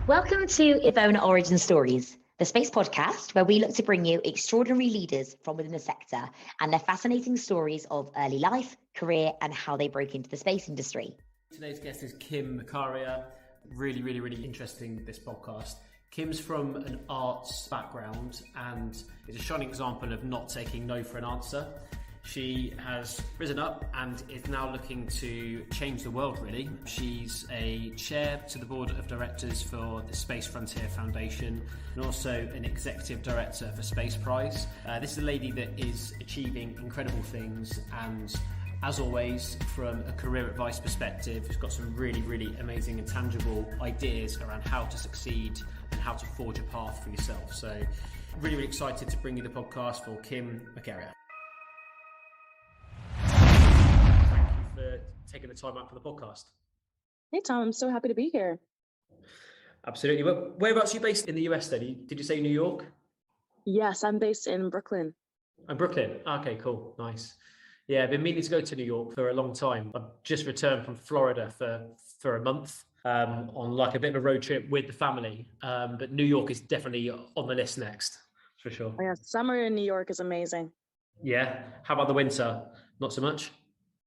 Welcome to EVONA Origin Stories, the space podcast where we look to bring you extraordinary leaders from within the sector and their fascinating stories of early life, career, and how they broke into the space industry. Today's guest is Macharia. Really interesting, this podcast. Kim's from an arts background and is a shining example of not taking no for an answer. She has risen up and is now looking to change the world, really. She's a chair to the board of directors for the Space Frontier Foundation and also an executive director for Space Prize. This is a lady that is achieving incredible things, and as always, from a career advice perspective, she's got some really amazing and tangible ideas around how to succeed and how to forge a path for yourself. So really excited to bring you the podcast for Kim Macharia. For taking the time out for the podcast. Hey Tom, I'm so happy to be here. Absolutely. Well, whereabouts are you based in the US then? Did you say New York? Yes, I'm based in Brooklyn. Oh, Brooklyn. Okay, cool. Nice. Yeah, I've been meaning to go to New York for a long time. I've just returned from Florida for a month on like a bit of a road trip with the family. But New York is definitely on the list next, for sure. Oh, yeah, summer in New York is amazing. Yeah. How about the winter? Not so much?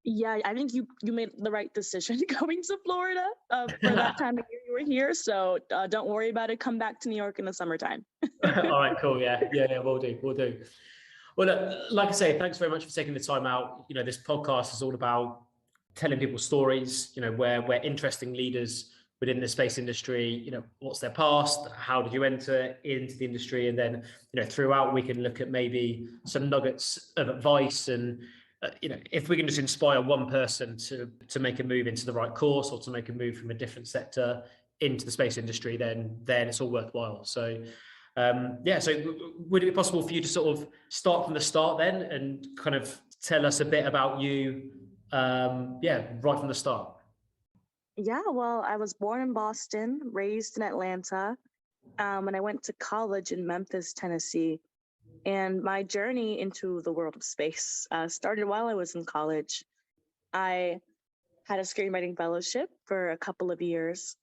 Yeah, I think you made the right decision going to Florida for that time of year you were here. So don't worry about it. Come back to New York in the summertime. All right, cool. Yeah, we'll do. Well, like I say, thanks very much for taking the time out. You know, this podcast is all about telling people stories, you know, where interesting leaders within the space industry, you know, what's their past, how did you enter into the industry? And then, you know, throughout we can look at maybe some nuggets of advice and, you know, if we can just inspire one person to make a move into the right course or to make a move from a different sector into the space industry, then it's all worthwhile. So, so would it be possible for you to sort of start from the start then and kind of tell us a bit about you, right from the start? Yeah, well, I was born in Boston, raised in Atlanta, and I went to college in Memphis, Tennessee. And my journey into the world of space started while I was in college. I had a screenwriting fellowship for a couple of years.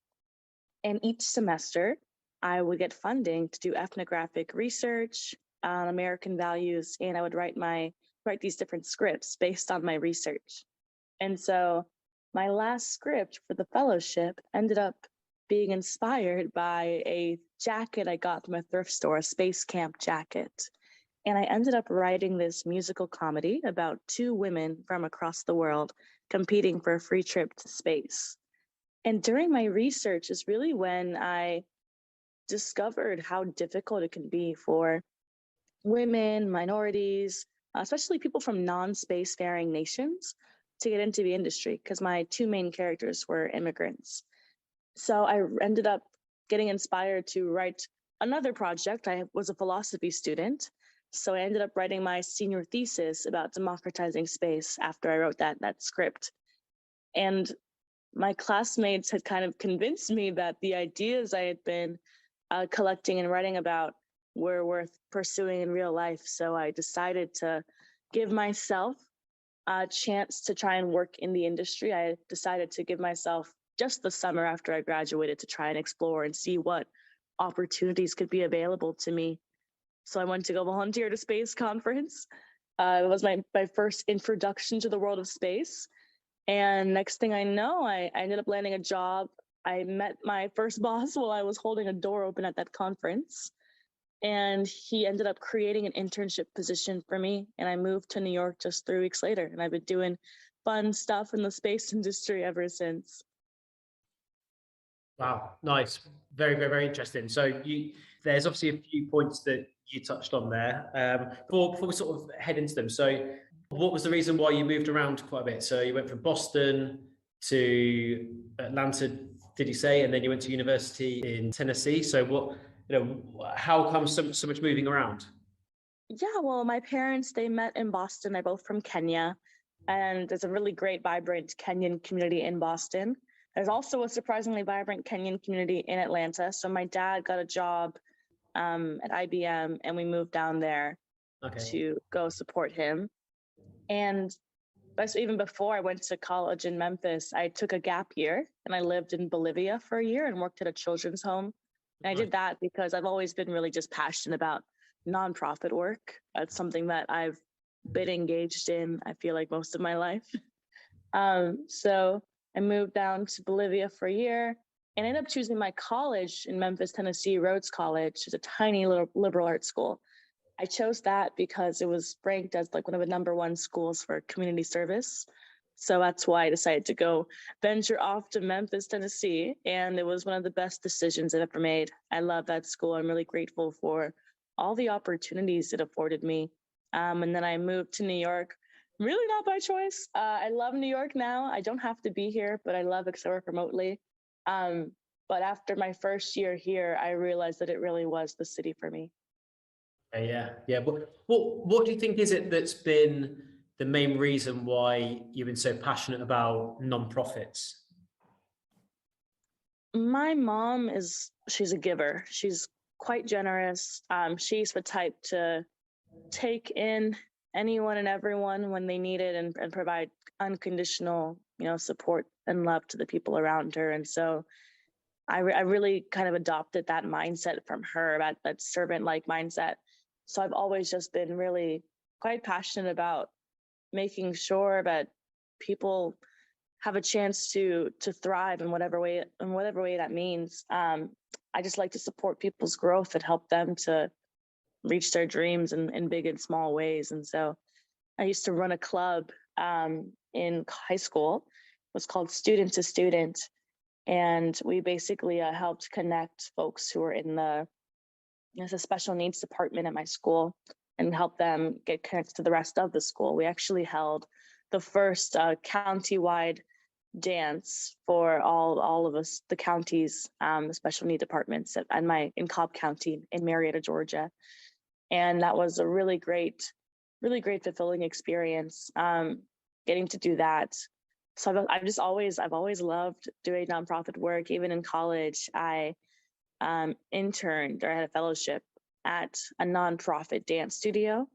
And each semester, I would get funding to do ethnographic research on American values, and I would write these different scripts based on my research. And so my last script for the fellowship ended up being inspired by a jacket I got from a thrift store, a space camp jacket. And I ended up writing this musical comedy about two women from across the world competing for a free trip to space. And during my research is really when I discovered how difficult it can be for women, minorities, especially people from non-spacefaring nations to get into the industry, because my two main characters were immigrants. So I ended up getting inspired to write another project. I was a philosophy student, so I ended up writing my senior thesis about democratizing space after I wrote that script. And my classmates had kind of convinced me that the ideas I had been collecting and writing about were worth pursuing in real life. So I decided to give myself a chance to try and work in the industry. I decided to give myself just the summer after I graduated to try and explore and see what opportunities could be available to me. So I went to go volunteer at a space conference. It was my first introduction to the world of space. And next thing I know, I ended up landing a job. I met my first boss while I was holding a door open at that conference. And he ended up creating an internship position for me. And I moved to New York just 3 weeks later. And I've been doing fun stuff in the space industry ever since. Wow, nice. Very interesting. So there's obviously a few points that you touched on there. Before we sort of head into them. So what was the reason why you moved around quite a bit? So you went from Boston to Atlanta, did you say? And then you went to university in Tennessee. So how come so much moving around? Yeah, well, my parents, they met in Boston. They're both from Kenya. And there's a really great, vibrant Kenyan community in Boston. There's also a surprisingly vibrant Kenyan community in Atlanta. So my dad got a job at IBM, and we moved down there to go support him. And even before I went to college in Memphis, I took a gap year and I lived in Bolivia for a year and worked at a children's home And I did that because I've always been really just passionate about nonprofit work. That's something that I've been engaged in, I feel like, most of my life. So I moved down to Bolivia for a year and ended up choosing my college in Memphis, Tennessee, Rhodes College. It's a tiny little liberal arts school. I chose that because it was ranked as like one of the #1 schools for community service. So that's why I decided to go venture off to Memphis, Tennessee. And it was one of the best decisions I've ever made. I love that school. I'm really grateful for all the opportunities it afforded me. And then I moved to New York, really not by choice. I love New York now. I don't have to be here, but I love it because I work remotely. But after my first year here, I realized that it really was the city for me. Yeah. What do you think is it that's been the main reason why you've been so passionate about nonprofits? My mom she's a giver. She's quite generous. She's the type to take in anyone and everyone when they need it and provide unconditional, support and love to the people around her. And so I really kind of adopted that mindset from her, that servant-like mindset. So I've always just been really quite passionate about making sure that people have a chance to thrive in whatever way that means. I just like to support people's growth and help them to reach their dreams in big and small ways. And so I used to run a club in high school. It was called Student to Student. And we basically helped connect folks who were in the special needs department at my school and help them get connected to the rest of the school. We actually held the first county-wide dance for all of us, the counties, the special need departments in Cobb County in Marietta, Georgia. And that was a really great fulfilling experience, getting to do that. So I've always loved doing nonprofit work. Even in college, I interned, or I had a fellowship at a nonprofit dance studio.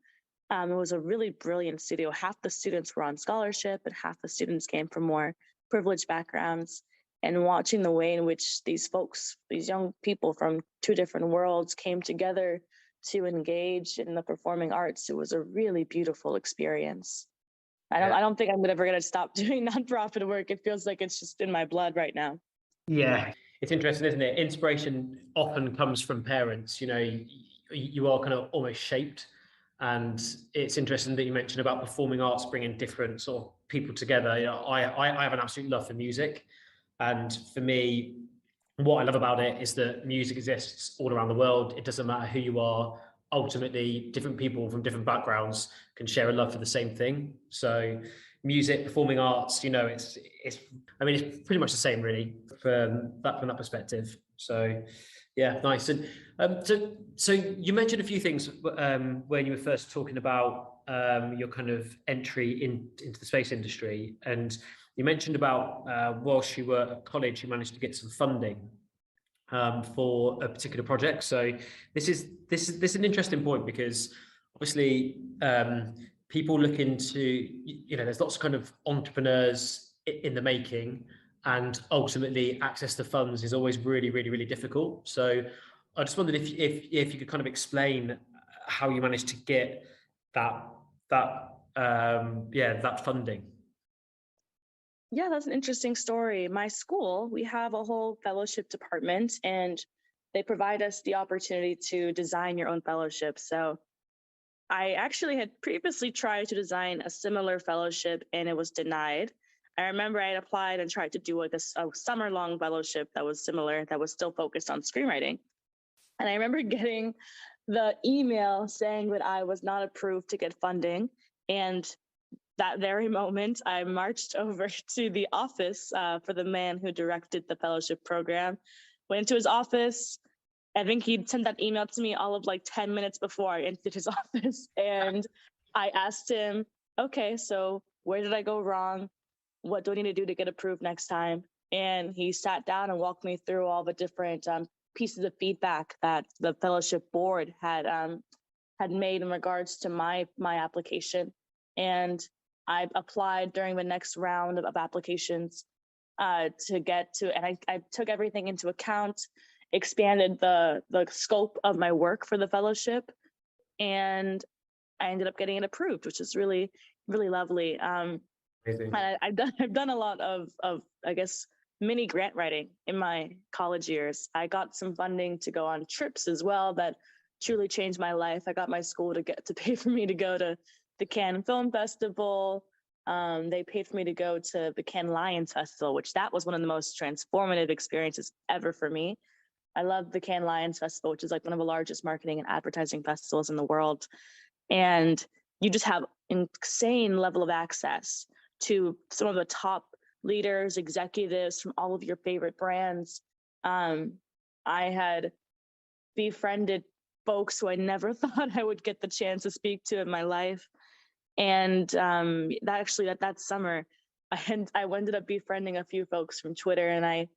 It was a really brilliant studio. Half the students were on scholarship and half the students came from more privileged backgrounds. And watching the way in which these young people from two different worlds came together to engage in the performing arts, it was a really beautiful experience. I don't think I'm ever going to stop doing nonprofit work. It feels like it's just in my blood right now. Yeah, it's interesting, isn't it? Inspiration often comes from parents. You are kind of almost shaped. And it's interesting that you mentioned about performing arts bringing different sort of people together. I have an absolute love for music. And for me, what I love about it is that music exists all around the world. It doesn't matter who you are. Ultimately, different people from different backgrounds can share a love for the same thing. So music, performing arts, it's pretty much the same really from that perspective. So yeah, nice. And so you mentioned a few things when you were first talking about your kind of entry into the space industry, and you mentioned about whilst you were at college, you managed to get some funding for a particular project. So this is an interesting point because obviously people look into, there's lots of kind of entrepreneurs in the making, and ultimately access to funds is always really, really, really difficult. So I just wondered if you could kind of explain how you managed to get that funding. Yeah, that's an interesting story. My school, we have a whole fellowship department, and they provide us the opportunity to design your own fellowship. So I actually had previously tried to design a similar fellowship, and it was denied. I remember I had applied and tried to do a summer-long fellowship that was similar, that was still focused on screenwriting. And I remember getting the email saying that I was not approved to get funding. And that very moment, I marched over to the office for the man who directed the fellowship program, went into his office. I think he'd sent that email to me all of like 10 minutes before I entered his office. And I asked him, okay, so where did I go wrong? What do I need to do to get approved next time? And he sat down and walked me through all the different pieces of feedback that the fellowship board had made in regards to my application. And I applied during the next round of applications and I took everything into account. expanded the scope of my work for the fellowship, and I ended up getting it approved, which is really, really lovely. Amazing. And I've done a lot of I guess mini grant writing in my college years. I got some funding to go on trips as well that truly changed my life. I got my school to pay for me to go to the Cannes Film Festival. They paid for me to go to the Cannes Lions Festival, which that was one of the most transformative experiences ever for me. I love the Cannes Lions Festival, which is like one of the largest marketing and advertising festivals in the world. And you just have insane level of access to some of the top leaders, executives from all of your favorite brands. I had befriended folks who I never thought I would get the chance to speak to in my life. And that summer, I ended up befriending a few folks from Twitter, and I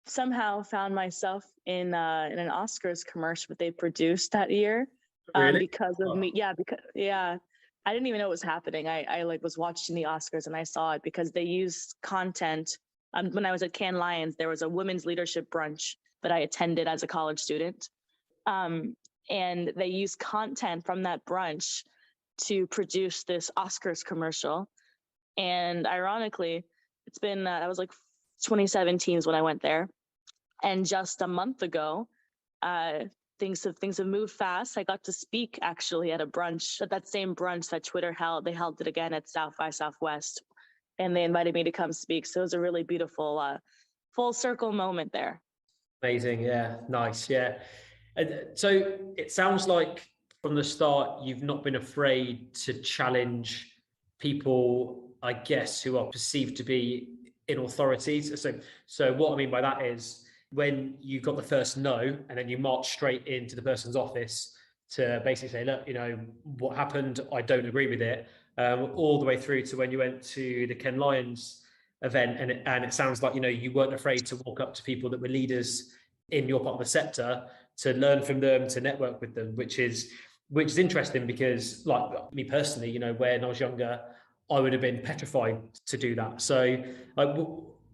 somehow found myself in an Oscars commercial that they produced that year. Really? Because of me. Yeah. I didn't even know it was happening. I like was watching the Oscars and I saw it because they used content. When I was at Cannes Lions, there was a women's leadership brunch that I attended as a college student. And they used content from that brunch to produce this Oscars commercial. And ironically, it's been, that was like 2017 is when I went there. And just a month ago, things have moved fast. I got to speak actually at a brunch, at that same brunch that Twitter held. They held it again at South by Southwest, and they invited me to come speak. So it was a really beautiful full circle moment there. Amazing. Yeah. Nice. Yeah. So it sounds like from the start, you've not been afraid to challenge people, I guess, who are perceived to be in authorities. So what I mean by that is, when you got the first no, and then you march straight into the person's office to basically say, look, what happened, I don't agree with it, all the way through to when you went to the Cannes Lions event, and it sounds like, you weren't afraid to walk up to people that were leaders in your part of the sector, to learn from them, to network with them, which is interesting, because like me personally, when I was younger, I would have been petrified to do that. So like,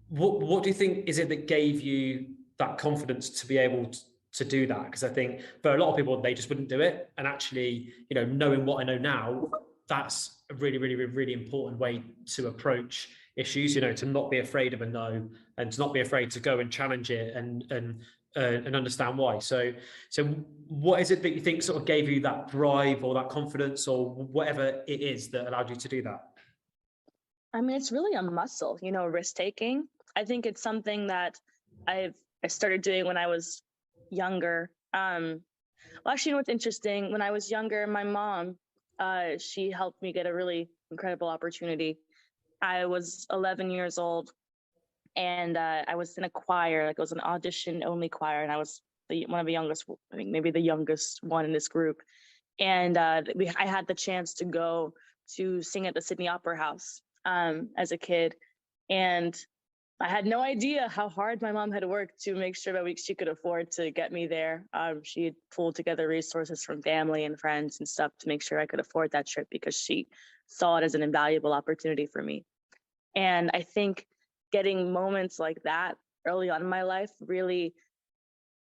what do you think is it that gave you that confidence to be able to do that? Because I think for a lot of people, they just wouldn't do it. And actually, knowing what I know now, that's a really, really, really important way to approach issues, to not be afraid of a no, and to not be afraid to go and challenge it and understand why. So what is it that you think sort of gave you that drive or that confidence or whatever it is that allowed you to do that? I mean, it's really a muscle, risk taking. I think it's something that I started doing when I was younger. Well, actually, what's interesting? When I was younger, my mom, she helped me get a really incredible opportunity. I was 11 years old, and I was in a choir. Like, it was an audition-only choir, and I was one of the youngest, I think maybe the youngest one in this group. And I had the chance to go to sing at the Sydney Opera House as a kid, and I had no idea how hard my mom had worked to make sure that she could afford to get me there. She had pulled together resources from family and friends and stuff to make sure I could afford that trip, because she saw it as an invaluable opportunity for me. And I think getting moments like that early on in my life really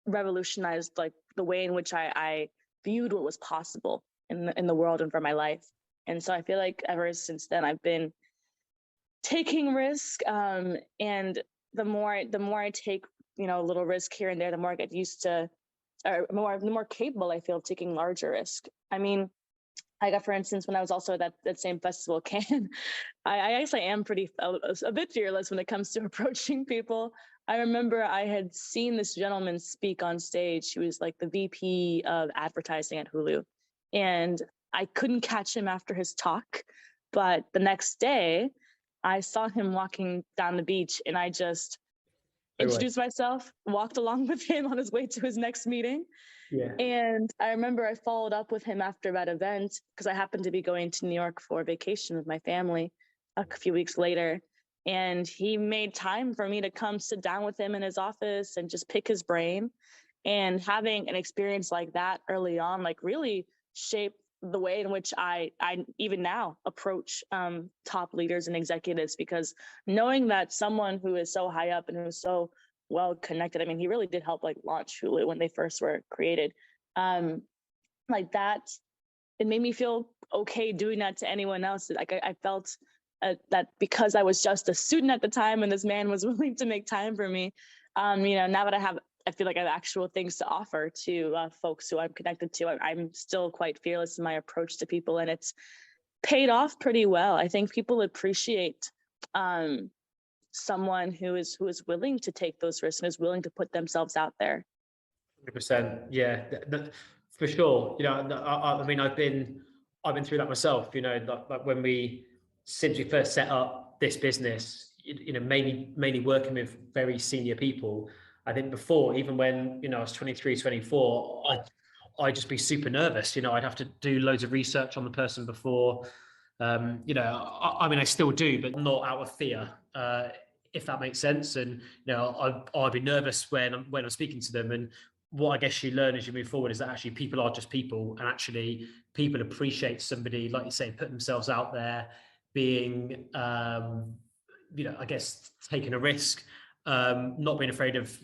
revolutionized like the way in which I viewed what was possible in the world and for my life. And so I feel like ever since then, I've been taking risk, and the more I take, a little risk here and there, the more I get used to, or the more capable I feel of taking larger risk. I mean, I got, for instance, when I was also at that same festival, Cannes, I actually am a bit fearless when it comes to approaching people. I remember I had seen this gentleman speak on stage. He was like the VP of advertising at Hulu, and I couldn't catch him after his talk, but the next day, I saw him walking down the beach, and I just introduced myself, walked along with him on his way to his next meeting. Yeah. And I remember I followed up with him after that event, because I happened to be going to New York for vacation with my family a few weeks later. And he made time for me to come sit down with him in his office and just pick his brain. And having an experience like that early on, like, really shaped the way in which I even now approach top leaders and executives, because knowing that someone who is so high up and who's so well connected. I mean, he really did help like launch Hulu when they first were created. Like that, it made me feel okay doing that to anyone else. Like I felt that because I was just a student at the time and this man was willing to make time for me, now that I feel like I have actual things to offer to folks who I'm connected to. I'm still quite fearless in my approach to people, and it's paid off pretty well. I think people appreciate someone who is willing to take those risks and is willing to put themselves out there. 100%. Yeah, for sure. I mean, I've been through that myself. Like since we first set up this business, mainly working with very senior people. I think before, even when I was 23, 24, I'd just be super nervous. I'd have to do loads of research on the person before. I mean, I still do, but not out of fear, if that makes sense. And I'd be nervous when I'm speaking to them. And what I guess you learn as you move forward is that actually people are just people, and actually people appreciate somebody, like you say, putting themselves out there, being, I guess, taking a risk, not being afraid of,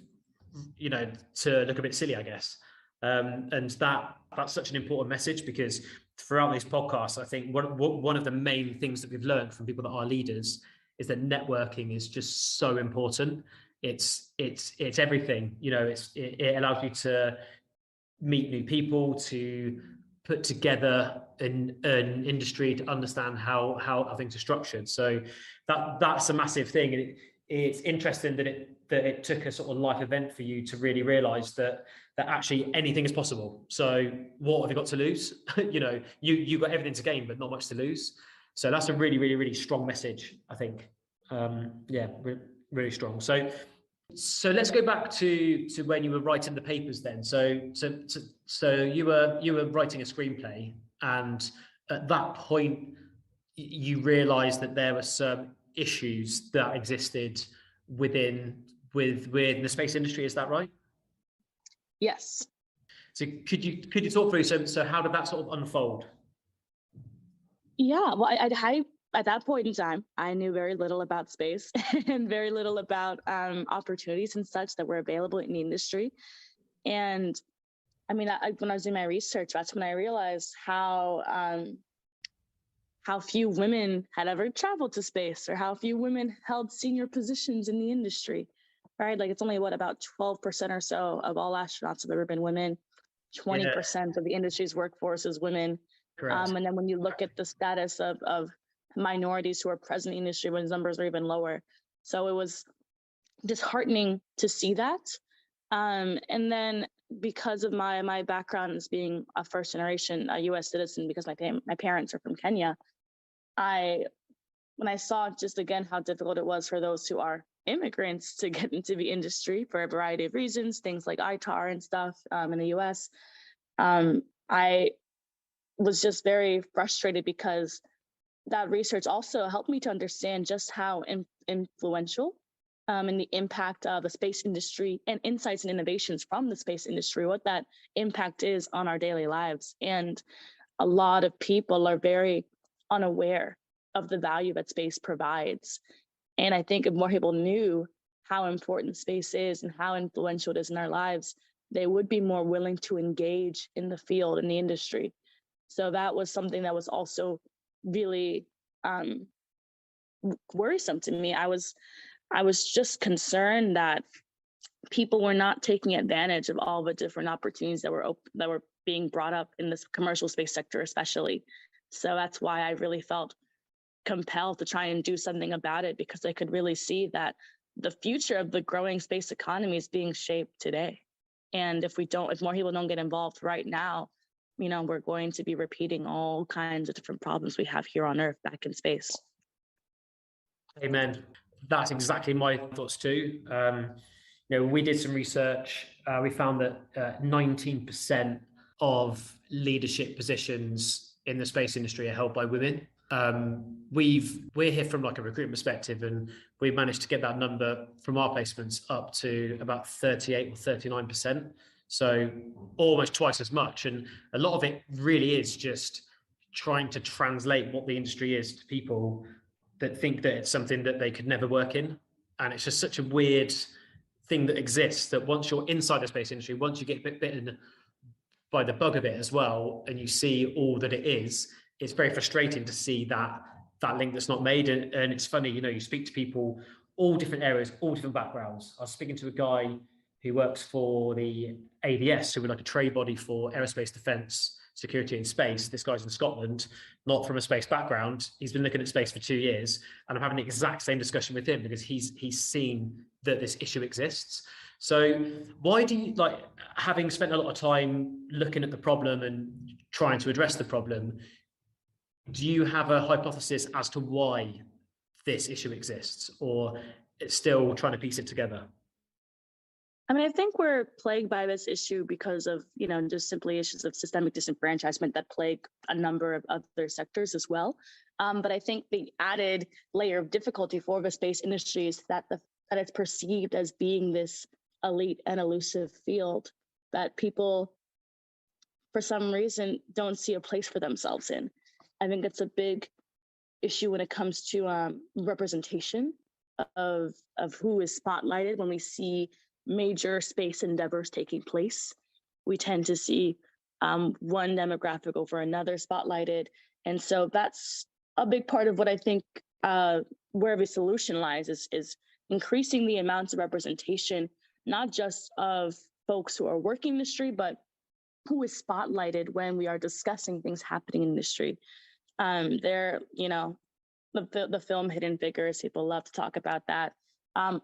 to look a bit silly, I guess. And that's such an important message, because throughout these podcasts, I think one of the main things that we've learned from people that are leaders is that networking is just so important. It's everything. It allows you to meet new people, to put together an industry, to understand how things are structured. So that's a massive thing. And it's interesting that it took a sort of life event for you to really realize that actually anything is possible. So what have you got to lose? You got everything to gain, but not much to lose. So that's a really, really, really strong message, I think. Really strong. So let's go back to when you were writing the papers then. So you were writing a screenplay, and at that point you realized that there were some issues that existed within the space industry. Is that right? Yes. So could you talk through, so how did that sort of unfold? Yeah, well, I at that point in time, I knew very little about space and very little about opportunities and such that were available in the industry. And I mean, when I was doing my research, that's when I realized how few women had ever traveled to space, or how few women held senior positions in the industry, right? Like, it's only about 12% or so of all astronauts have ever been women. 20% of the industry's workforce is women. Correct. And then when you look at the status of minorities who are present in the industry, when those numbers are even lower. So it was disheartening to see that. And then because of my background as being a first generation US citizen, because my parents are from Kenya, when I saw just again how difficult it was for those who are immigrants to get into the industry for a variety of reasons, things like ITAR and stuff in the US, I was just very frustrated, because that research also helped me to understand just how influential and the impact of the space industry and insights and innovations from the space industry, what that impact is on our daily lives. And a lot of people are very unaware of the value that space provides. And I think if more people knew how important space is and how influential it is in our lives, they would be more willing to engage in the field, in the industry. So that was something that was also really worrisome to me. I was just concerned that people were not taking advantage of all the different opportunities that were being brought up in this commercial space sector, especially. So that's why I really felt compelled to try and do something about it, because I could really see that the future of the growing space economy is being shaped today. And if more people don't get involved right now, we're going to be repeating all kinds of different problems we have here on Earth back in space. Amen. That's exactly my thoughts too. We did some research. We found that 19% of leadership positions in the space industry are held by women. We're here from like a recruitment perspective, and we've managed to get that number from our placements up to about 38 or 39%. So almost twice as much. And a lot of it really is just trying to translate what the industry is to people that think that it's something that they could never work in. And it's just such a weird thing that exists, that once you're inside the space industry, once you get bitten by the bug of it as well, and you see all that it is, it's very frustrating to see that link that's not made. And it's funny, you speak to people, all different areas, all different backgrounds. I was speaking to a guy who works for the ADS, who are like a trade body for aerospace defence, security and space. This guy's in Scotland, not from a space background. He's been looking at space for 2 years, and I'm having the exact same discussion with him because he's seen that this issue exists. So why do you, like, having spent a lot of time looking at the problem and trying to address the problem, do you have a hypothesis as to why this issue exists, or it's still trying to piece it together? I mean, I think we're plagued by this issue because of, just simply issues of systemic disenfranchisement that plague a number of other sectors as well. But I think the added layer of difficulty for the space industry is that it's perceived as being this elite and elusive field that people, for some reason, don't see a place for themselves in. I think it's a big issue when it comes to representation of who is spotlighted. When we see major space endeavors taking place, we tend to see one demographic over another spotlighted. And so that's a big part of what I think where the solution lies is increasing the amounts of representation, not just of folks who are working in the industry, but who is spotlighted when we are discussing things happening in the industry. The film Hidden Figures, people love to talk about that.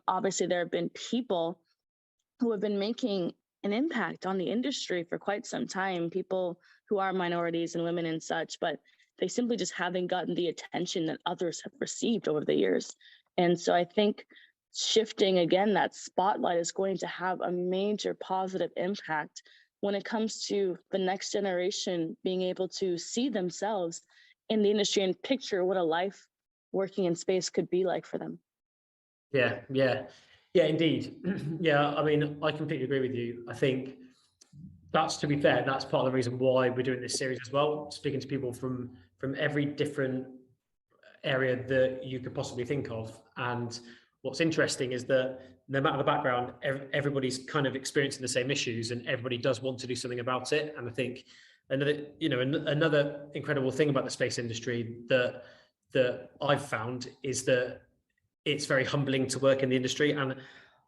Obviously, there have been people who have been making an impact on the industry for quite some time, people who are minorities and women and such, but they simply just haven't gotten the attention that others have received over the years. And so I think shifting, again, that spotlight is going to have a major positive impact when it comes to the next generation being able to see themselves in the industry and picture what a life working in space could be like for them. Yeah, indeed. Yeah, I mean, I completely agree with you. I think that's, to be fair, that's part of the reason why we're doing this series as well, speaking to people from every different area that you could possibly think of. And what's interesting is that no matter the background, everybody's kind of experiencing the same issues, and everybody does want to do something about it. And I think another incredible thing about the space industry that I've found is that it's very humbling to work in the industry. And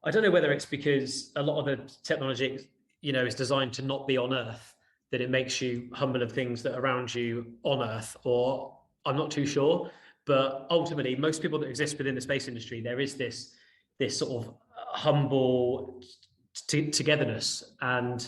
I don't know whether it's because a lot of the technology, is designed to not be on Earth, that it makes you humble of things that are around you on Earth, or I'm not too sure. But ultimately, most people that exist within the space industry, there is this sort of humble togetherness, and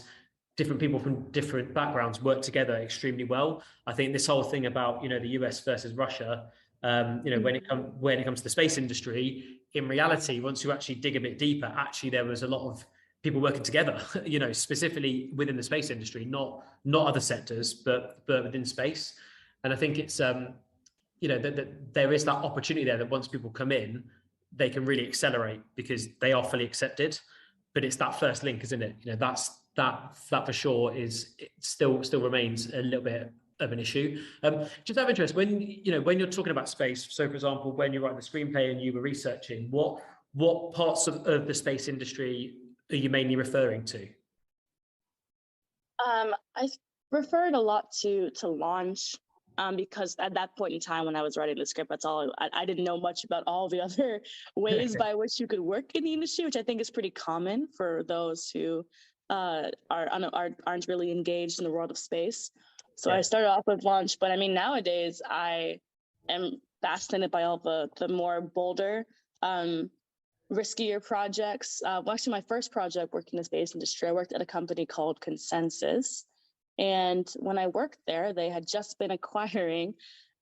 different people from different backgrounds work together extremely well. I think this whole thing about, the US versus Russia, when it comes to the space industry, in reality, once you actually dig a bit deeper, actually there was a lot of people working together, specifically within the space industry, not other sectors, but within space. And I think it's that there is that opportunity there that once people come in, they can really accelerate because they are fully accepted. But it's that first link, isn't it? That for sure it still remains a little bit of an issue. Just out of interest, when you're talking about space, so for example, when you're writing the screenplay and you were researching, what parts of the space industry are you mainly referring to? I referred a lot to launch, because at that point in time when I was writing the script, that's all I didn't know much about all the other ways by which you could work in the industry, which I think is pretty common for those who aren't really engaged in the world of space. So I started off with launch, but I mean, nowadays I am fascinated by all the more bolder, riskier projects. Actually, my first project working in the space industry, I worked at a company called Consensus. And when I worked there, they had just been acquiring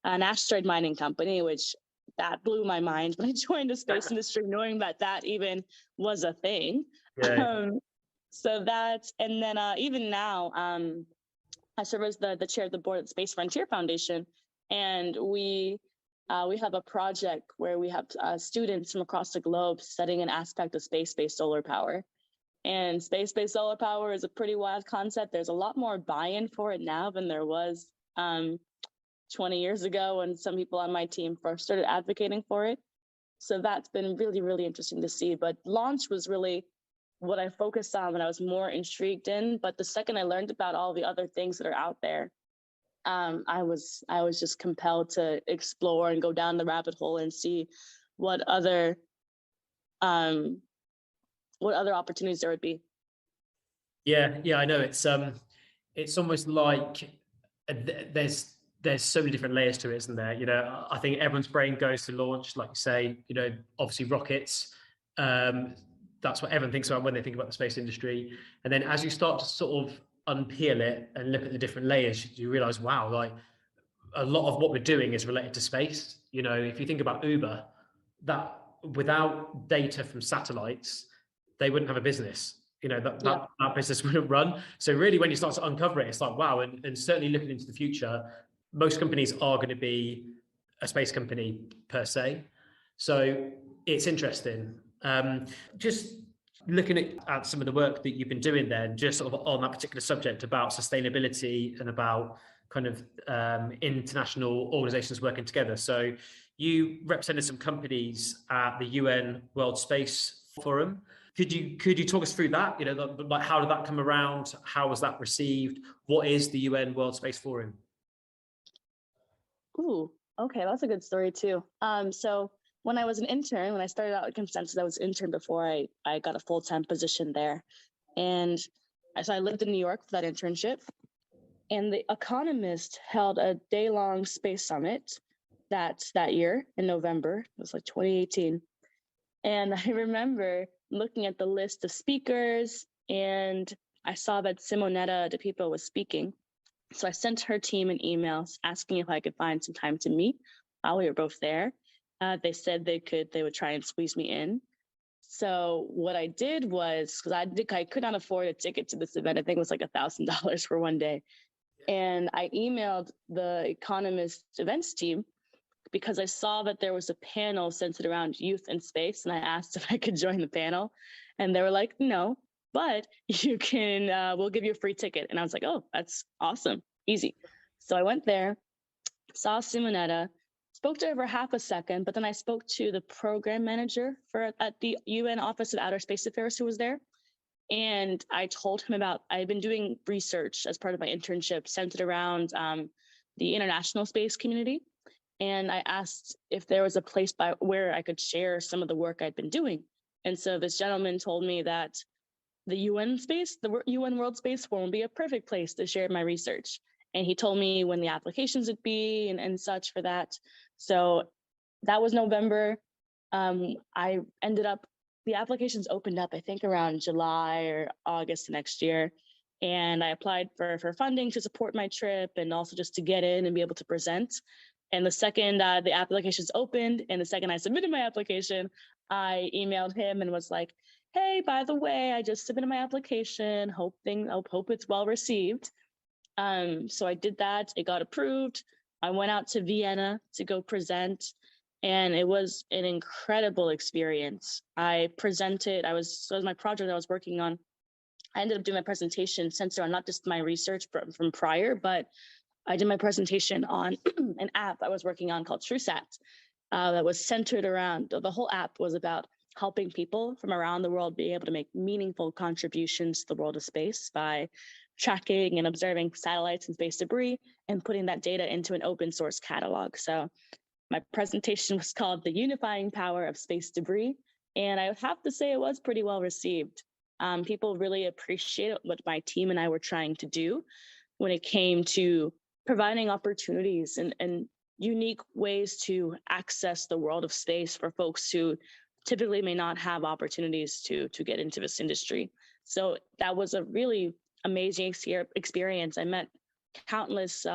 an asteroid mining company, which that blew my mind when I joined the space industry, knowing that even was a thing. Yeah. So that, and then even now, I serve as the chair of the board at the Space Frontier Foundation, and we have a project where we have students from across the globe studying an aspect of space-based solar power. And space-based solar power is a pretty wild concept. There's a lot more buy-in for it now than there was 20 years ago when some people on my team first started advocating for it. So that's been really, really interesting to see. But launch was really what I focused on, what I was more intrigued in. But the second I learned about all the other things that are out there, I was just compelled to explore and go down the rabbit hole and see what other opportunities there would be. Yeah, I know it's almost like there's so many different layers to it, isn't there? You know, I think everyone's brain goes to launch, like you say, you know, obviously rockets. That's what everyone thinks about when they think about the space industry. And then as you start to sort of unpeel it and look at the different layers, you realize, wow, like a lot of what we're doing is related to space. You know, if you think about Uber, that without data from satellites, they wouldn't have a business. You know, that business wouldn't run. So really, when you start to uncover it, it's like, wow. And certainly looking into the future, most companies are going to be a space company per se. So it's interesting. Just looking at some of the work that you've been doing then, just sort of on that particular subject about sustainability and about kind of international organizations working together. So you represented some companies at the UN World Space Forum. Could you talk us through that? You know, like how did that come around? How was that received? What is the UN World Space Forum? Ooh, okay, that's a good story too. So when I was an intern, when I started out at Consensus, I was an intern before I got a full-time position there. And so I lived in New York for that internship. And The Economist held a day-long space summit that year in November. It was like 2018. And I remember looking at the list of speakers, and I saw that Simonetta DePipo was speaking. So I sent her team an email asking if I could find some time to meet while we were both there. They said they would try and squeeze me in. So what I did was, because I could not afford a ticket to this event, I think it was like $1,000 for one day. And I emailed the Economist events team because I saw that there was a panel centered around youth and space. And I asked if I could join the panel. And they were like, no, but you can, we'll give you a free ticket. And I was like, oh, that's awesome. Easy. So I went there, saw Simonetta, spoke to her for half a second, but then I spoke to the program manager at the UN Office of Outer Space Affairs who was there. And I told him I've been doing research as part of my internship centered around the international space community. And I asked if there was a place where I could share some of the work I'd been doing. And so this gentleman told me that the UN World Space Forum would be a perfect place to share my research. And he told me when the applications would be and such for that. So that was November. I ended up, the applications opened up, I think around July or August next year. And I applied for funding to support my trip and also just to get in and be able to present. And the second the applications opened and the second I submitted my application, I emailed him and was like, hey, by the way, I just submitted my application. Hope it's well received. So I did that. It got approved. I went out to Vienna to go present. And it was an incredible experience. I presented, so it was my project I was working on. I ended up doing my presentation centered on not just my research from prior, but I did my presentation on an app I was working on called TrueSat that was centered around, the whole app was about helping people from around the world be able to make meaningful contributions to the world of space by tracking and observing satellites and space debris and putting that data into an open source catalog. So my presentation was called The Unifying Power of Space Debris. And I have to say it was pretty well received. People really appreciated what my team and I were trying to do when it came to providing opportunities and unique ways to access the world of space for folks who typically may not have opportunities to get into this industry. So that was a really amazing experience. I met countless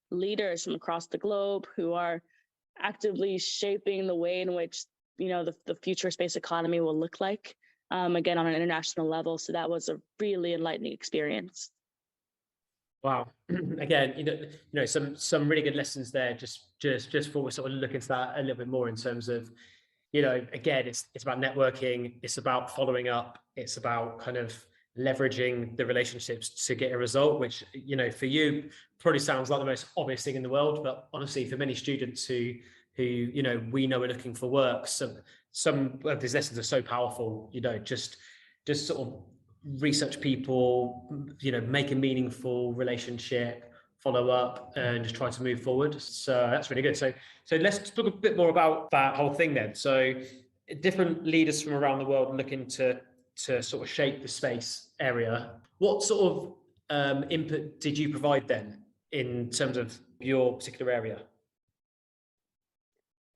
leaders from across the globe who are actively shaping the way in which, you know, the future space economy will look like, again, on an international level. So that was a really enlightening experience. Wow. Again, you know, some really good lessons there. Just for we sort of look into that a little bit more in terms of, you know, again, it's about networking, it's about following up, it's about kind of leveraging the relationships to get a result, which, you know, for you probably sounds like the most obvious thing in the world, but honestly, for many students who you know we know are looking for work, some of these lessons are so powerful. You know, just just sort of research people, make a meaningful relationship, follow up, and just try to move forward. So that's really good. So let's talk a bit more about that whole thing then. So different leaders from around the world looking to sort of shape the space area. What sort of input did you provide then in terms of your particular area?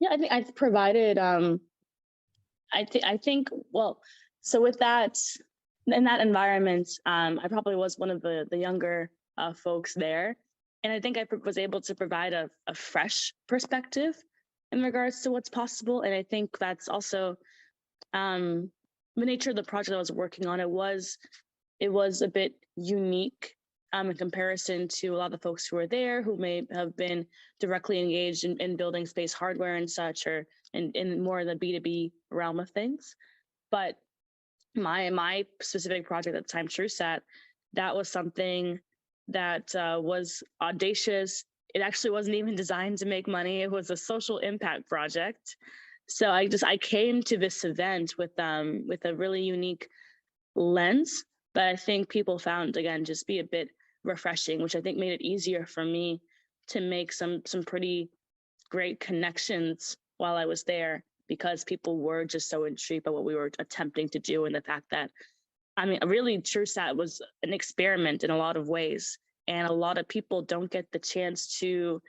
Yeah, I think I've provided. I think. Well, so with that, in that environment, I probably was one of the younger folks there, and I think I was able to provide a fresh perspective in regards to what's possible. And I think that's also the nature of the project I was working on. It was a bit unique in comparison to a lot of the folks who were there, who may have been directly engaged in building space hardware and such, or in more of the B2B realm of things. But my specific project at the time, TrueSat, that was something that was audacious. It actually wasn't even designed to make money. It was a social impact project. So I came to this event with a really unique lens, but I think people found, again, just be a bit refreshing, which I think made it easier for me to make some pretty great connections while I was there, because people were just so intrigued by what we were attempting to do, and the fact that, really, TrueSat was an experiment in a lot of ways, and a lot of people don't get the chance to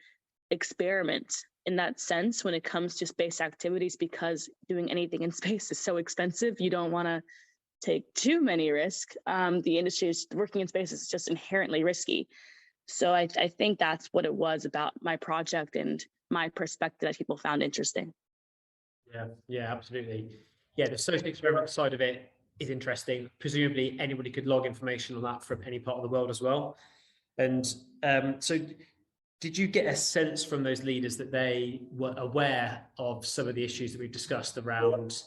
experiment in that sense when it comes to space activities, because doing anything in space is so expensive. You don't want to take too many risks. The industry is working in space is just inherently risky. So I think that's what it was about my project and my perspective that people found interesting. Yeah, absolutely. Yeah, the social experiment side of it is interesting. Presumably anybody could log information on that from any part of the world as well. And so did you get a sense from those leaders that they were aware of some of the issues that we've discussed around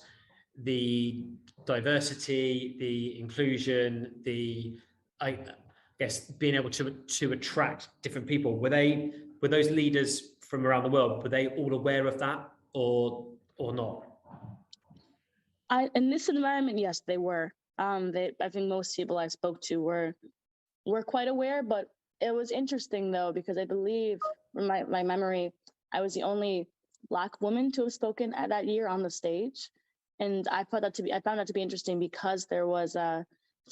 the diversity, the inclusion, I guess being able to attract different people? Were those leaders from around the world, were they all aware of that or not? In this environment, yes, they were. I think most people I spoke to were quite aware, but it was interesting though, because I believe, from my memory, I was the only Black woman to have spoken at that year on the stage. And I found that to be interesting, because it's an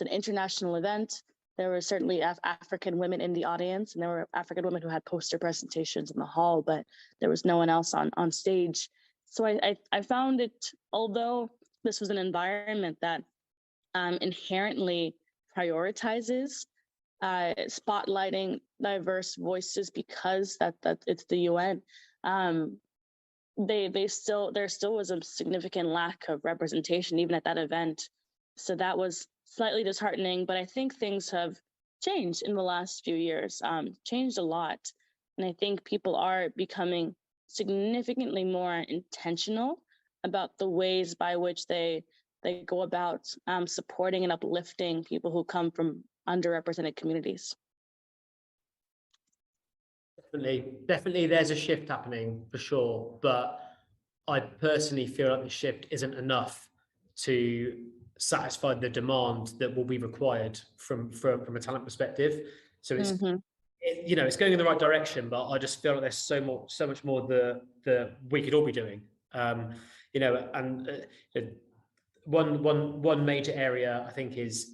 international event. There were certainly African women in the audience, and there were African women who had poster presentations in the hall, but there was no one else on stage. So I found it, although this was an environment that inherently prioritizes spotlighting diverse voices, because that it's the UN. There still was a significant lack of representation even at that event. So that was slightly disheartening, but I think things have changed in the last few years, changed a lot. And I think people are becoming significantly more intentional about the ways by which they go about supporting and uplifting people who come from underrepresented communities. Definitely there's a shift happening for sure, but I personally feel like the shift isn't enough to satisfy the demand that will be required from a talent perspective. So it's it's going in the right direction, but I just feel like there's so much more that we could all be doing. One major area I think is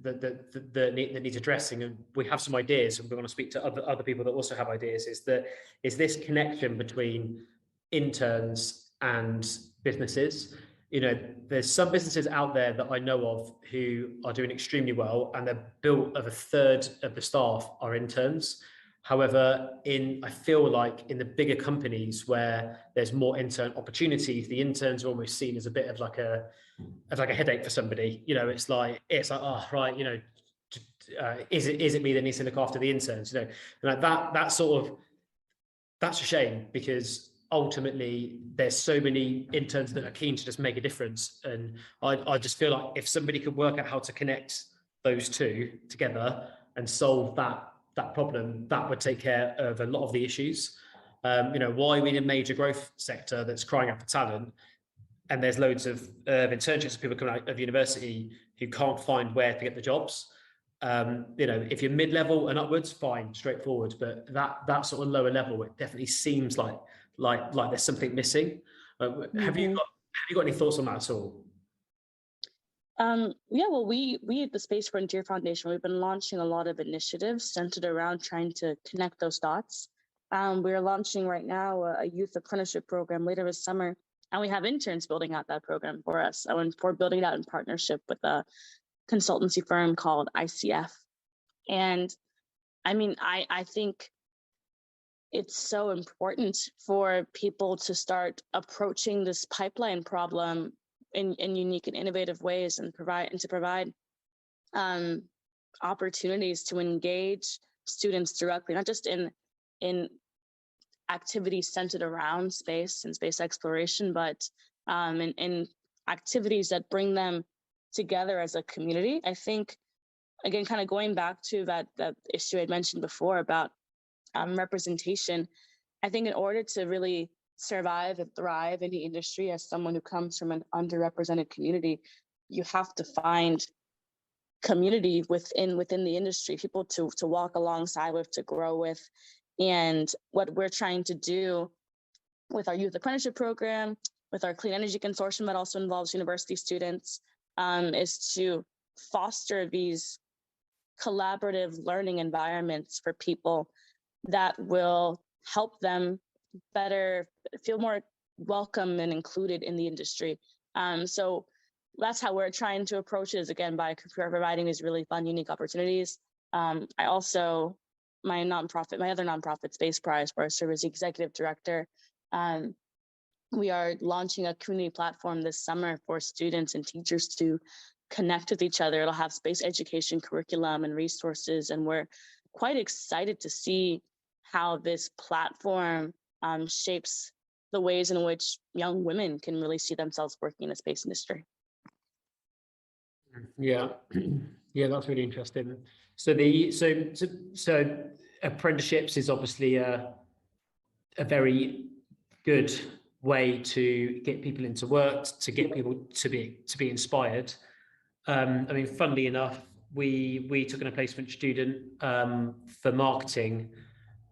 that needs addressing, and we have some ideas, and we want to speak to other people that also have ideas. Is this connection between interns and businesses? There's some businesses out there that I know of who are doing extremely well, and they're built of a third of the staff are interns. However, I feel like in the bigger companies where there's more intern opportunities, the interns are almost seen as a bit of like a headache for somebody. It's like, oh, right, is it me that needs to look after the interns? And like that's a shame, because ultimately there's so many interns that are keen to just make a difference. And I just feel like if somebody could work out how to connect those two together and solve that problem, that would take care of a lot of the issues. Why are we in a major growth sector that's crying out for talent? and there's loads of internships of people coming out of university who can't find where to get the jobs. If you're mid-level and upwards, fine, straightforward. But that sort of lower level, it definitely seems like there's something missing. Have you got any thoughts on that at all? Well, we at the Space Frontier Foundation, we've been launching a lot of initiatives centered around trying to connect those dots. We're launching right now a youth apprenticeship program later this summer, and we have interns building out that program for us. And we're building it out in partnership with a consultancy firm called ICF. And I mean, I think it's so important for people to start approaching this pipeline problem in unique and innovative ways, and to provide opportunities to engage students directly, not just in activities centered around space and space exploration, but in activities that bring them together as a community. I think, again, kind of going back to that issue I'd mentioned before about representation, I think in order to really survive and thrive in the industry as someone who comes from an underrepresented community, you have to find community within the industry, people to walk alongside with, to grow with. And what we're trying to do with our youth apprenticeship program, with our clean energy consortium that also involves university students, is to foster these collaborative learning environments for people that will help them better feel more welcome and included in the industry. So that's how we're trying to approach it, is again by providing these really fun, unique opportunities. My other nonprofit, Space Prize, where I serve as the executive director, we are launching a community platform this summer for students and teachers to connect with each other. It'll have space education curriculum and resources, and we're quite excited to see how this platform shapes the ways in which young women can really see themselves working in the space industry. Yeah, that's really interesting. So apprenticeships is obviously a very good way to get people into work, to get people to be inspired. I mean, funnily enough, we took in a placement student for marketing,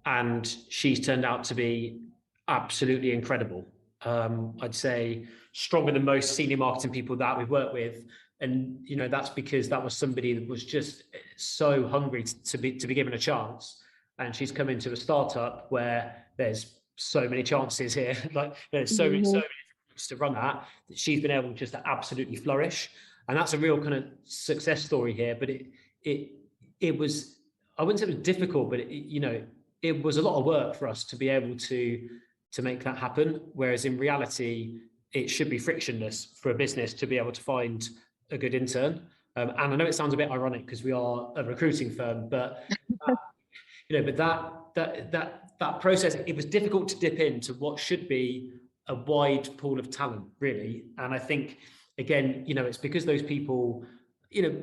and she's turned out to be absolutely incredible. I'd say stronger than most senior marketing people that we've worked with. And, that's because that was somebody that was just so hungry to be given a chance. And she's come into a startup where there's so many chances here, like there's so many to run at, that she's been able just to absolutely flourish. And that's a real kind of success story here. But it was, I wouldn't say it was difficult, but it was a lot of work for us to be able to make that happen. Whereas in reality, it should be frictionless for a business to be able to find a good intern. And I know it sounds a bit ironic because we are a recruiting firm, but that process, it was difficult to dip into what should be a wide pool of talent, really. And I think, again, it's because those people,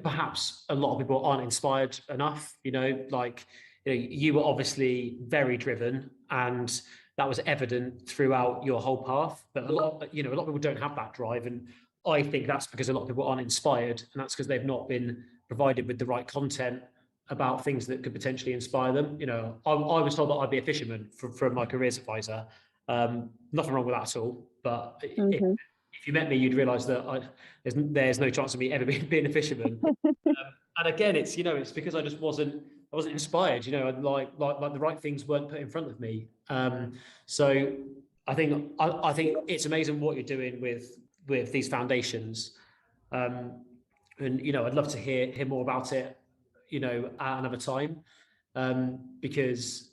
perhaps a lot of people aren't inspired enough. You were obviously very driven, and that was evident throughout your whole path. But a lot of people don't have that drive, and I think that's because a lot of people aren't inspired, and that's because they've not been provided with the right content about things that could potentially inspire them. I was told that I'd be a fisherman from my careers advisor. Nothing wrong with that at all. But if you met me, you'd realise that there's no chance of me ever being a fisherman. And again, it's because I just wasn't inspired. Like the right things weren't put in front of me. So I think it's amazing what you're doing with these foundations. And I'd love to hear more about it, at another time, because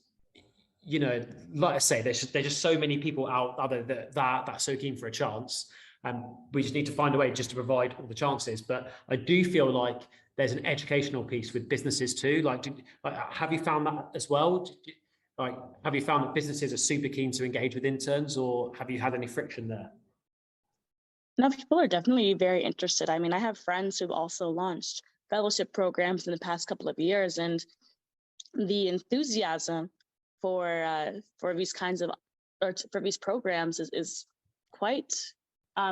like I say, there's just so many people out there that are so keen for a chance, and we just need to find a way just to provide all the chances. But I do feel like there's an educational piece with businesses too. Have you found that as well? Have you found that businesses are super keen to engage with interns, or have you had any friction there? No, people are definitely very interested. I mean, I have friends who've also launched fellowship programs in the past couple of years, and the enthusiasm for these kinds of, for these programs is quite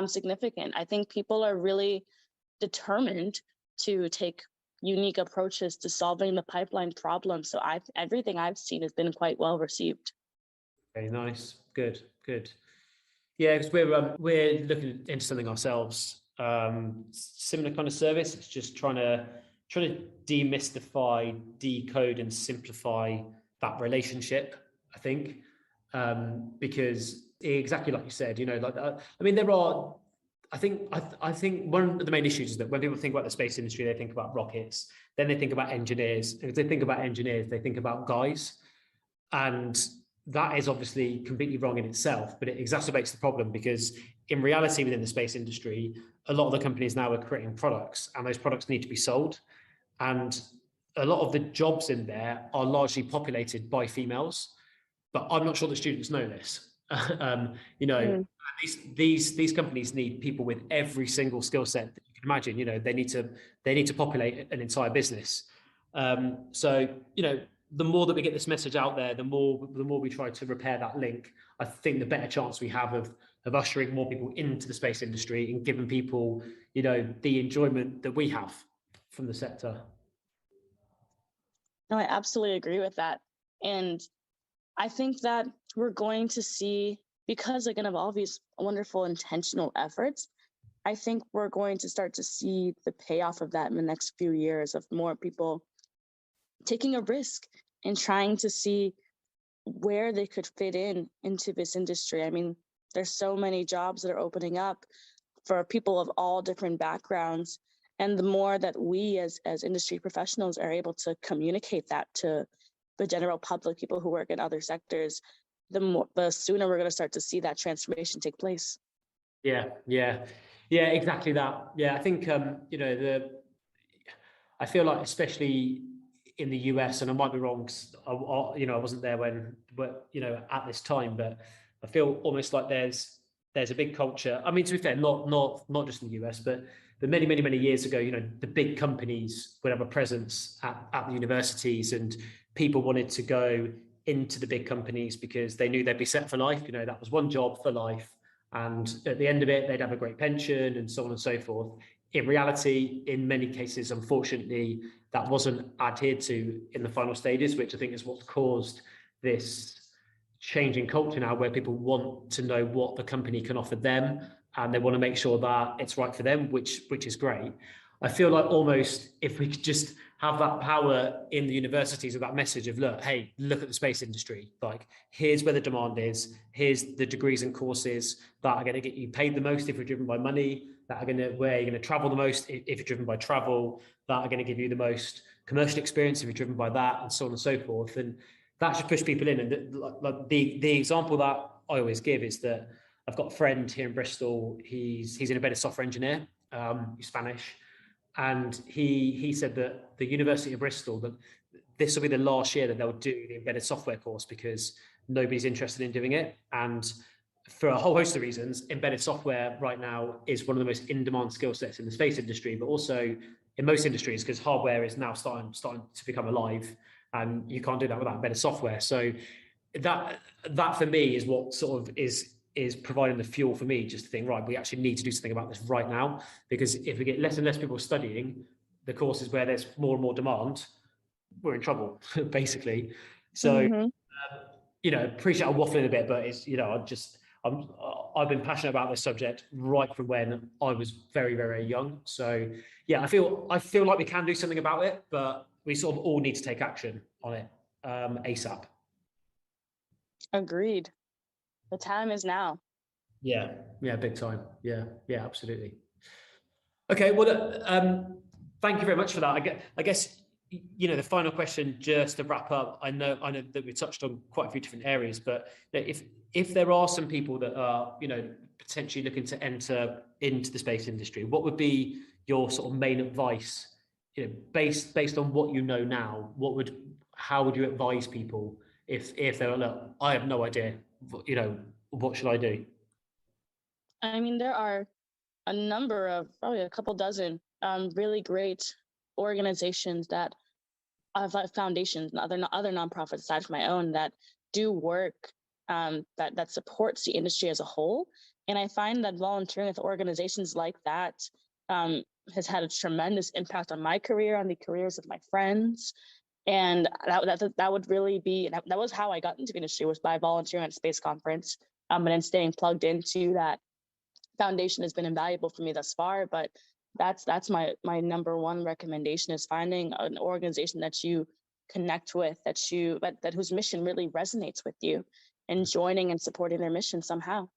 significant. I think people are really determined to take unique approaches to solving the pipeline problem. So everything I've seen has been quite well received. Very nice. Good. Yeah, because we're looking into something ourselves. Similar kind of service. It's just trying to demystify, decode, and simplify that relationship. I think because exactly like you said, like I mean, there are. I think one of the main issues is that when people think about the space industry, they think about rockets. Then they think about engineers. If they think about engineers, they think about guys, and that is obviously completely wrong in itself, but it exacerbates the problem because in reality within the space industry, a lot of the companies now are creating products and those products need to be sold. And a lot of the jobs in there are largely populated by females, but I'm not sure that students know this. These companies need people with every single skill set that you can imagine. They need to populate an entire business. So the more that we get this message out there, the more we try to repair that link, I think the better chance we have of ushering more people into the space industry and giving people, the enjoyment that we have from the sector. No, I absolutely agree with that. And I think that we're going to see, because again of all these wonderful intentional efforts, I think we're going to start to see the payoff of that in the next few years, of more people taking a risk and trying to see where they could fit into this industry. I mean, there's so many jobs that are opening up for people of all different backgrounds. And the more that we as industry professionals are able to communicate that to the general public, people who work in other sectors, the sooner we're going to start to see that transformation take place. Yeah, exactly that. Yeah, I think I feel like especially in the US, and I might be wrong, I wasn't there at this time, but I feel almost like there's a big culture. I mean, to be fair, not just in the US, but many years ago, the big companies would have a presence at the universities, and people wanted to go into the big companies because they knew they'd be set for life. That was one job for life, and at the end of it, they'd have a great pension and so on and so forth. In reality, in many cases, unfortunately, that wasn't adhered to in the final stages, which I think is what's caused this change in culture now, where people want to know what the company can offer them, and they want to make sure that it's right for them, which is great. I feel like almost if we could just have that power in the universities of that message of, look at the space industry. Like, here's where the demand is. Here's the degrees and courses that are going to get you paid the most if you're driven by money, that are where you're going to travel the most if you're driven by travel, that are going to give you the most commercial experience if you're driven by that, and so on and so forth. And that should push people in. And like the example that I always give is that I've got a friend here in Bristol. He's an embedded software engineer. He's Spanish. And he said that the University of Bristol, that this will be the last year that they'll do the embedded software course because nobody's interested in doing it. And for a whole host of reasons, embedded software right now is one of the most in-demand skill sets in the space industry, but also in most industries, because hardware is now starting to become alive, and you can't do that without embedded software. So that for me is what sort of is providing the fuel for me just to think, right, we actually need to do something about this right now, because if we get less and less people studying the courses where there's more and more demand, we're in trouble, basically. So, appreciate I'm waffling a bit, but it's, I've been passionate about this subject right from when I was very, very young. So yeah, I feel like we can do something about it, but we sort of all need to take action on it ASAP. Agreed. The time is now. Yeah, big time. Yeah, absolutely. Okay, well, thank you very much for that. I guess the final question, just to wrap up. I know that we touched on quite a few different areas, but if there are some people that are potentially looking to enter into the space industry, what would be your sort of main advice? Based on what you know now, how would you advise people if they're like, look, I have no idea, what should I do? I mean, there are a number of, probably a couple dozen, really great organizations that have foundations and other nonprofits aside from my own that do work that supports the industry as a whole. And I find that volunteering with organizations like that has had a tremendous impact on my career, on the careers of my friends. And that would really be, that was how I got into the industry, was by volunteering at a space conference. And then staying plugged into that foundation has been invaluable for me thus far. But that's my number one recommendation, is finding an organization that you connect with, that whose mission really resonates with you, and joining and supporting their mission somehow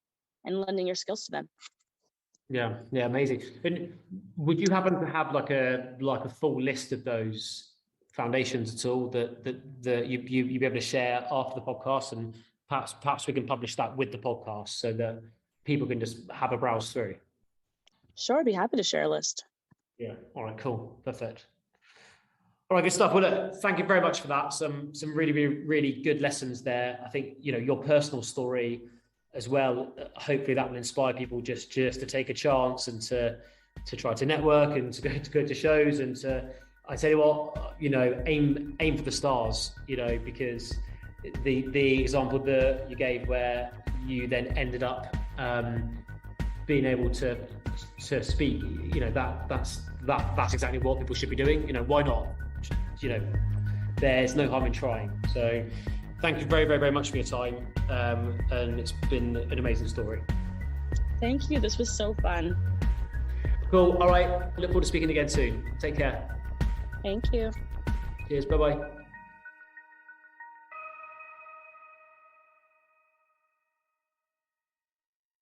and lending your skills to them. Yeah, amazing. And would you happen to have like a full list of those foundations at all that you'd be able to share after the podcast, and perhaps we can publish that with the podcast so that people can just have a browse through? Sure, I'd be happy to share a list. Yeah. All right. Cool. Perfect. All right. Good stuff. Well, look, thank you very much for that. Some really, really, really good lessons there. I think, your personal story as well, hopefully that will inspire people just to take a chance and to try to network and to go to shows, and I tell you what, aim for the stars, because the example that you gave where you then ended up being able to speak, that's exactly what people should be doing. Why not? There's no harm in trying. So thank you very, very, very much for your time. And it's been an amazing story. Thank you. This was so fun. Cool. All right. Look forward to speaking again soon. Take care. Thank you. Cheers. Bye-bye.